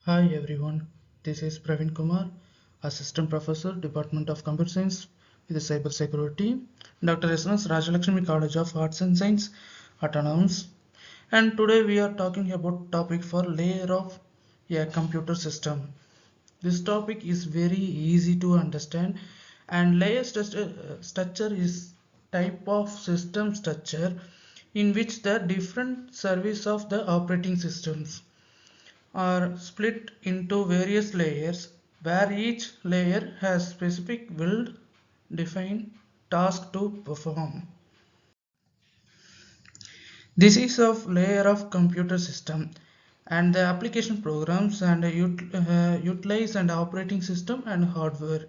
Hi everyone, this is Praveen Kumar, Assistant Professor, Department of Computer Science with Cyber Security, Dr. S.N.S. Rajalakshmi College of Arts and Science, Autonomous. And today we are talking about topic for layer of a computer system. This topic is very easy to understand, and layer structure is type of system structure in which the different service of the operating systems are split into various layers where each layer has specific build defined task to perform. This is of layer of computer system and the application programs and utilize and operating system and hardware.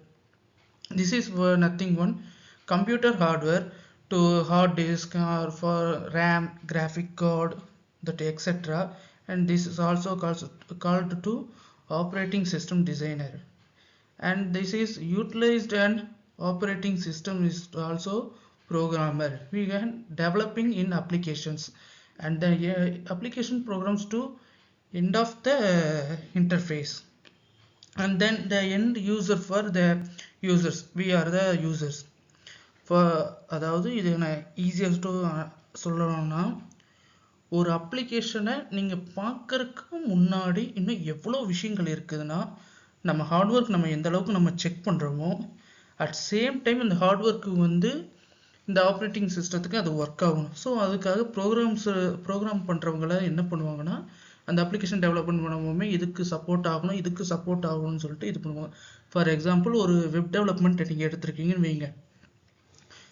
This is nothing one computer hardware to hard disk or for RAM, graphic card, that etc. And this is also called to operating system designer. And this is utilized and operating system is also programmer. We can developing in applications and the application programs to end of the interface, and then the end user for the users, we are the users for. அதாவது இது நான் easiest சொல்லணும்னா, ஒரு அப்ளிகேஷனை நீங்கள் பார்க்கறதுக்கு முன்னாடி இன்னும் எவ்வளோ விஷயங்கள் இருக்குதுன்னா, நம்ம ஹார்ட்ஒர்க் நம்ம எந்த அளவுக்கு நம்ம செக் பண்ணுறோமோ, அட் சேம் டைம் இந்த ஹார்ட்ஒர்க்கு இந்த ஆப்ரேட்டிங் சிஸ்டத்துக்கு அது ஒர்க் ஆகணும். ஸோ அதுக்காக ப்ரோக்ராம் பண்ணுறவங்கள என்ன பண்ணுவாங்கன்னா, அந்த அப்ளிகேஷன் டெவலப்மெண்ட் பண்ணுவோமே இதுக்கு சப்போர்ட் ஆகணும், இதுக்கு சப்போர்ட் ஆகணும்னு சொல்லிட்டு இது பண்ணுவாங்க. ஃபார் எக்ஸாம்பிள், ஒரு வெப் டெவலப்மெண்ட் நீங்கள் எடுத்துருக்கீங்கன்னு வைங்க.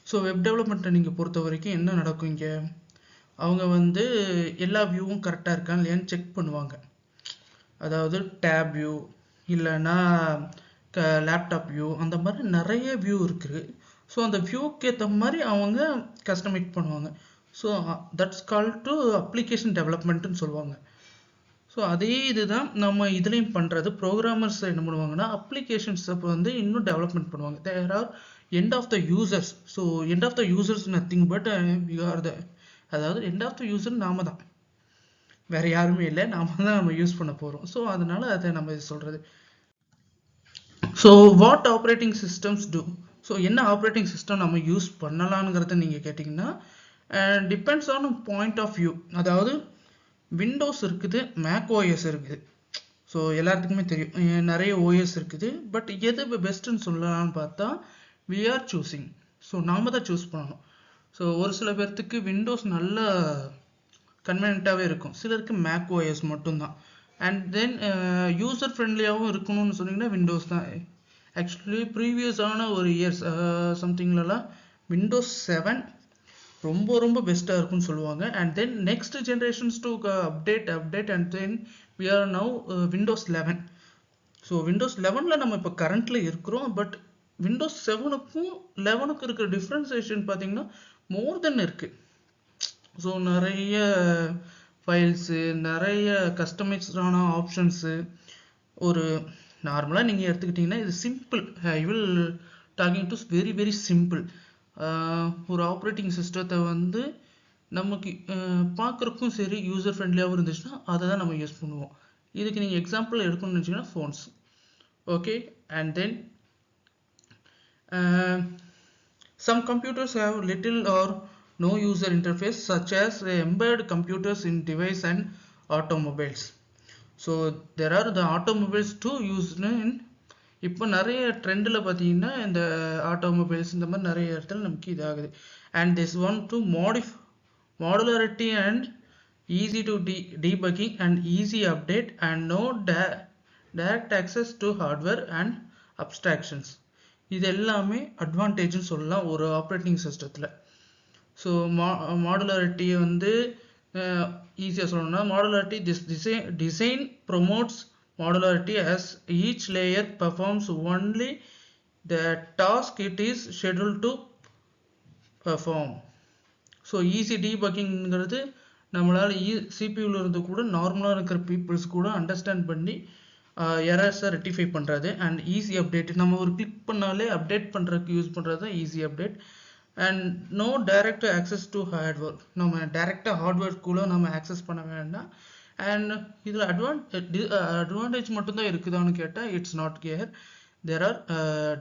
ஸோ வெப் டெவலப்மெண்ட்டை நீங்கள் பொறுத்த வரைக்கும் என்ன நடக்கும், இங்கே அவங்க எல்லா வியூவும் கரெக்டாக இருக்கான்னு இல்லையான்னு செக் பண்ணுவாங்க. அதாவது டேப் வியூ இல்லைன்னா லேப்டாப் வியூ, அந்த மாதிரி நிறைய வியூ இருக்குது. ஸோ அந்த வியூக்கு ஏற்ற மாதிரி அவங்க கஸ்டமைஸ் பண்ணுவாங்க. So that's call to application டெவலப்மெண்ட்டுன்னு சொல்லுவாங்க. ஸோ அதே இதுதான் நம்ம இதுலேயும் பண்ணுறது. ப்ரோக்ராமர்ஸ் என்ன பண்ணுவாங்கன்னா, அப்ளிகேஷன்ஸை இன்னும் டெவலப்மெண்ட் பண்ணுவாங்க. There are end of the users. So end of the users nothing but we are the, அதாவது எண்ட் ஆஃப் த யூசர் நாம தான், வேற யாருமே இல்லை, நாம தான் நம்ம யூஸ் பண்ண போகிறோம். ஸோ அதனால அதை நம்ம இது சொல்கிறது. So what operating systems do. So என்ன ஆப்ரேட்டிங் சிஸ்டம் நம்ம யூஸ் பண்ணலாங்கிறத நீங்கள் கேட்டிங்கன்னா, depends on point of view. அதாவது விண்டோஸ் இருக்குது, மேக் ஓஎஸ் இருக்குது. ஸோ எல்லாத்துக்குமே தெரியும் நிறைய ஓஎஸ் இருக்குது. பட் எது பெஸ்ட்டுன்னு சொல்லலாம்னு பார்த்தா வி ஆர் சூஸிங். ஸோ நாம தான் சூஸ் பண்ணணும். ஸோ ஒரு சில பேர்த்துக்கு விண்டோஸ் நல்ல கன்வீனியண்ட்டாகவே இருக்கும், சிலருக்கு மேக் ஓஎஸ் மட்டும்தான். அண்ட் தென் யூசர் ஃப்ரெண்ட்லியாகவும் இருக்கணும்னு சொன்னீங்கன்னா விண்டோஸ் தான். ஆக்சுவலி ப்ரீவியஸான ஒரு இயர்ஸ் சம்திங்லலாம் விண்டோஸ் 7 ரொம்ப ரொம்ப பெஸ்ட்டாக இருக்கும்னு சொல்லுவாங்க. And then next generations to update and then we are now Windows 11. So Windows 11ல் நம்ம இப்போ கரண்ட்டில் இருக்கிறோம். பட் விண்டோஸ் 7க்கும் 11க்கும் இருக்கிற டிஃப்ரென்சேஷன் பார்த்தீங்கன்னா மோர் தென் இருக்குது. ஸோ நிறைய ஃபைல்ஸு, நிறைய கஸ்டமைஸ்டான ஆப்ஷன்ஸு. ஒரு நார்மலாக நீங்கள் எடுத்துக்கிட்டிங்கன்னா இது simple. I will talking to very very simple. ஒரு ஆப்ரேட்டிங் சிஸ்டத்தை நமக்கு பார்க்குறக்கும் சரி யூசர் ஃப்ரெண்ட்லியாகவும் இருந்துச்சுன்னா அதை தான் நம்ம யூஸ் பண்ணுவோம். இதுக்கு நீங்கள் எக்ஸாம்பிள் எடுக்கணும்னு வச்சிங்கன்னா phones. Okay, and then some computers have little or no user interface, such as embedded computers in device and automobiles. So there are the automobiles too used in, இப்போ நிறைய ட்ரெண்டில் பார்த்தீங்கன்னா இந்த ஆட்டோமொபைல்ஸ் இந்த மாதிரி நிறைய இடத்துல நமக்கு இதாகுது. And this one to modularity and easy to debugging and easy update and no direct access to hardware and abstractions. இது எல்லாமே அட்வான்டேஜ்னு சொல்லலாம் ஒரு ஆப்ரேட்டிங் சிஸ்டத்தில். ஸோ மாடுலாரிட்டியை ஈஸியாக சொல்லணும்னா, modularity design promotes modularity as each layer performs only the task it is scheduled to perform. So easy டீபக்கிங்கிறது நம்மளால் சிபியூவில் இருந்து கூட நார்மலாக இருக்கிற பீப்புள்ஸ் கூட அண்டர்ஸ்டாண்ட் பண்ணி எரர்ஸை ரெக்டிஃபை பண்ணுறது. அண்ட் ஈஸி அப்டேட், நம்ம ஒரு கிளிக் பண்ணாலே அப்டேட் பண்ணுறதுக்கு யூஸ் பண்ணுறது தான் easy update. And no direct access to hardware, நம்ம டைரெக்டாக ஹார்ட்வேர்க்குள்ளே நம்ம ஆக்சஸ் பண்ண வேண்டாம். and இதில் advantage மட்டும்தான் இருக்குதான்னு கேட்டால் it's not clear. there are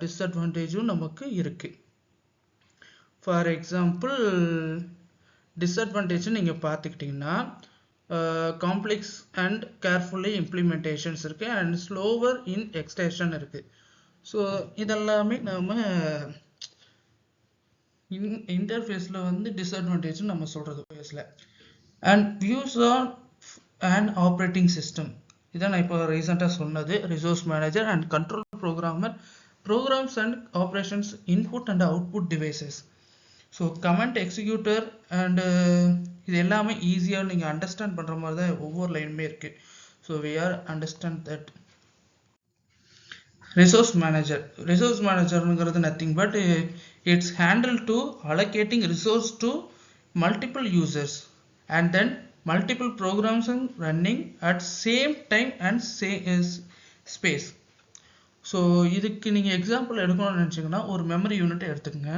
டிஸ்அட்வான்டேஜும் நமக்கு இருக்கு. ஃபார் எக்ஸாம்பிள் டிஸ்அட்வான்டேஜ் நீங்கள் பார்த்துக்கிட்டிங்கன்னா காம்ப்ளெக்ஸ் அண்ட் கேர்ஃபுல்லி இம்ப்ளிமெண்டேஷன்ஸ் இருக்குது அண்ட் ஸ்லோவர் இன் எக்ஸ்டென்ஷன் இருக்குது. ஸோ இதெல்லாமே நம்ம இன்டர்ஃபேஸில் வந்து டிஸ்அட்வான்டேஜ் நம்ம சொல்கிறது பேஸில். And views on and operating system இதான் நான் இப்போ ரீசெண்டாக சொன்னது. Resource manager and control programmer, programs and operations, input and output devices. So command executor and இது எல்லாமே ஈஸியாக நீங்கள் அண்டர்ஸ்டாண்ட் பண்ணுற மாதிரி தான் ஒவ்வொரு லைனுமே இருக்குது. So we are understand that. Resource மேனேஜர்ங்கிறது nothing but it's handle to allocating resource to multiple users and then multiple programs running at same time and same space. ஸோ இதுக்கு நீங்கள் எக்ஸாம்பிள் எடுக்கணும்னு நினச்சிங்கன்னா ஒரு மெமரி யூனிட்டை எடுத்துக்கோங்க.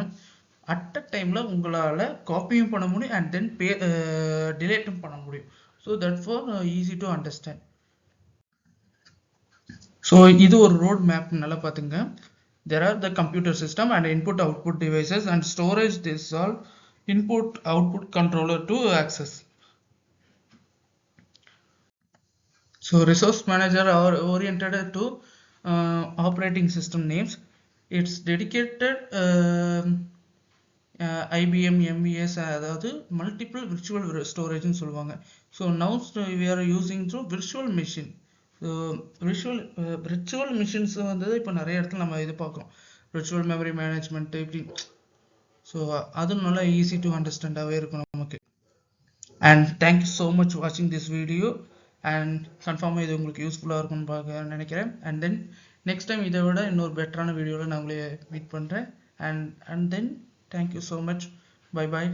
அட் அ டைமில் உங்களால் காப்பியும் பண்ண முடியும் அண்ட் தென் டிலேட்டும் பண்ண முடியும். So that for easy to understand. So இது ஒரு ரோட் மேப் நல்லா பார்த்துங்க. there are the computer system and input output devices and storage. This all input output controller to access. So resource manager are oriented to operating system names. It's dedicated IBM MES அதாவது multiple virtual storage ன்னு சொல்லுவாங்க. So now we are using through virtual machine. So virtual machines வந்து இப்போ நிறைய இடத்துல நம்ம இது பார்க்குறோம். virtual memory management இப்படி. ஸோ அதுவும் நல்லா ஈஸி டு அண்டர்ஸ்டாண்டாகவே இருக்கும் நமக்கு. and thank you so much watching this video. And கன்ஃபார்மாக இது உங்களுக்கு யூஸ்ஃபுல்லாக இருக்கும்னு நினைக்கிறேன். அண்ட் தென் நெக்ஸ்ட் டைம் இதை விட இன்னொரு பெட்டரான வீடியோவில் நான் உங்களை மீட் பண்ணுறேன். And then thank you so much. Bye bye.